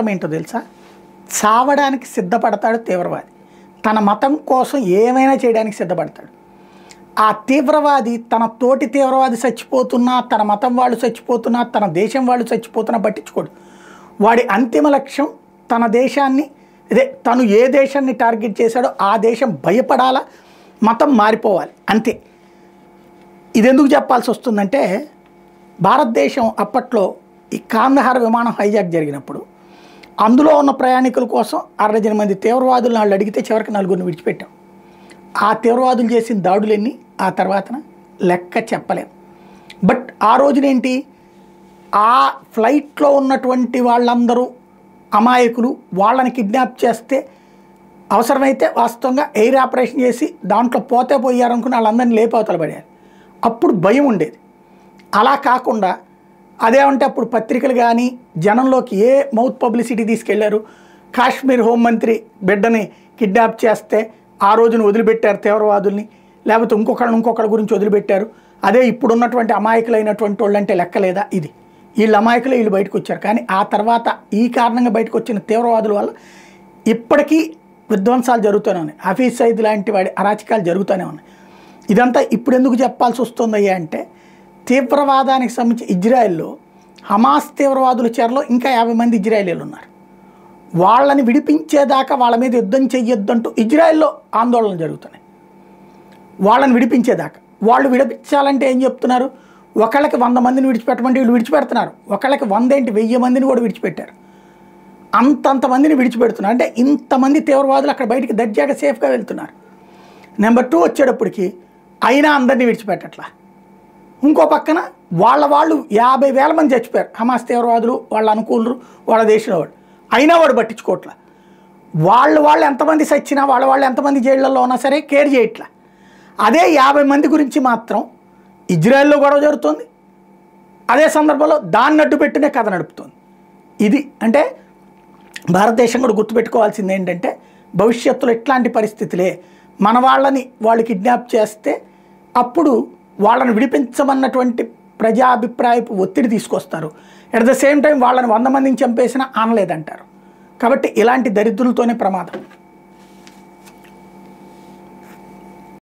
ఏంటో తెలుసా? చావడానికి సిద్ధపడతాడు తీవ్రవాది. తన మతం కోసం ఏమైనా చేయడానికి సిద్ధపడతాడు. ఆ తీవ్రవాది తన తోటి తీవ్రవాది చచ్చిపోతున్నా, తన మతం వాళ్ళు చచ్చిపోతున్నా, తన దేశం వాళ్ళు చచ్చిపోతున్నా పట్టించుకోడు. వాడి అంతిమ లక్ష్యం తన దేశాన్ని, తను ఏ దేశాన్ని టార్గెట్ చేశాడో ఆ దేశం భయపడాలా, మతం మారిపోవాలి, అంతే. ఇది ఎందుకు చెప్పాల్సి వస్తుందంటే, భారతదేశం అప్పట్లో ఈ కాందహార్ విమానం హైజాక్ జరిగినప్పుడు అందులో ఉన్న ప్రయాణికుల కోసం 60 మంది తీవ్రవాదులు వాళ్ళు అడిగితే చివరికి 4 విడిచిపెట్టాం. ఆ తీవ్రవాదులు చేసిన దాడులన్నీ ఆ తర్వాత లెక్క చెప్పలేం. బట్ ఆ రోజునేంటి, ఆ ఫ్లైట్లో ఉన్నటువంటి వాళ్ళందరూ అమాయకులు, వాళ్ళని కిడ్నాప్ చేస్తే అవసరమైతే వాస్తవంగా ఎయిర్ ఆపరేషన్ చేసి దాంట్లో పోతే పోయారనుకుని వాళ్ళందరినీ లేపవతల పడేయాలి. అప్పుడు భయం ఉండేది. అలా కాకుండా అదేమంటే అప్పుడు పత్రికలు కానీ జనంలోకి ఏ మౌత్ పబ్లిసిటీ తీసుకెళ్లారు. కాశ్మీర్ హోంమంత్రి బిడ్డని కిడ్నాప్ చేస్తే ఆ రోజున వదిలిపెట్టారు తీవ్రవాదుల్ని, లేకపోతే ఇంకొకళ్ళ గురించి వదిలిపెట్టారు. అదే ఇప్పుడున్నటువంటి అమాయకులైనటువంటి వాళ్ళంటే లెక్కలేదా? ఇది వీళ్ళు అమాయకులే, వీళ్ళు బయటకు వచ్చారు. కానీ ఆ తర్వాత ఈ కారణంగా బయటకు వచ్చిన తీవ్రవాదుల వల్ల ఇప్పటికీ విధ్వంసాలు జరుగుతూనే ఉన్నాయి. హఫీజ్ సయీద్ లాంటి వాడి అరాచకాలు జరుగుతూనే ఉన్నాయి. ఇదంతా ఇప్పుడు ఎందుకు చెప్పాల్సి వస్తుందయ్యా అంటే, తీవ్రవాదానికి సంబంధించి ఇజ్రాయెల్లో హమాస్ తీవ్రవాదుల చెరలో ఇంకా 50 మంది ఇజ్రాయేలీలు ఉన్నారు. వాళ్ళని విడిపించేదాకా వాళ్ళ మీద యుద్ధం చెయ్యొద్దంటూ ఇజ్రాయెల్లో ఆందోళనలు జరుగుతున్నాయి. వాళ్ళని విడిపించేదాకా. వాళ్ళు విడిపించాలంటే ఏం చెప్తున్నారు? ఒకళ్ళకి 100 మందిని విడిచిపెట్టమంటే వీళ్ళు విడిచిపెడుతున్నారు. ఒకళ్ళకి 100 ఏంటి 1000 మందిని కూడా విడిచిపెట్టారు. అంతంతమందిని విడిచిపెడుతున్నారు. అంటే ఇంతమంది తీవ్రవాదులు అక్కడ బయటికి దర్జాగా సేఫ్గా వెళ్తున్నారు. నెంబర్ 2 వచ్చేటప్పటికి అయినా అందరినీ విడిచిపెట్టట్లా. ఇంకో పక్కన వాళ్ళు 50,000 మంది చచ్చిపోయారు. హమాస్ తీవ్రవాదులు, వాళ్ళ అనుకూలురు, వాళ్ళ దేశంలో వాడు, అయినా వాడు పట్టించుకోవట్లా. వాళ్ళు ఎంతమంది చచ్చినా, వాళ్ళు ఎంతమంది జైళ్ళల్లో ఉన్నా సరే కేర్ చేయట్లా. అదే 50 మంది గురించి మాత్రం ఇజ్రాయెల్లో గొడవ జరుగుతుంది. అదే సందర్భంలో దాన్ని అడ్డు పెట్టినే కథ నడుపుతుంది. ఇది అంటే భారతదేశం కూడా గుర్తుపెట్టుకోవాల్సింది ఏంటంటే, భవిష్యత్తులో ఇట్లాంటి పరిస్థితులే. మన వాళ్ళని వాళ్ళు కిడ్నాప్ చేస్తే అప్పుడు వాళ్ళని విడిపించమన్నటువంటి ప్రజాభిప్రాయపు ఒత్తిడి తీసుకొస్తారు. ఎట్ ద సేమ్ టైం వాళ్ళని 100 మందిని చంపేసినా అనలేదంటారు. కాబట్టి ఇలాంటి దరిద్రులతోనే ప్రమాదం.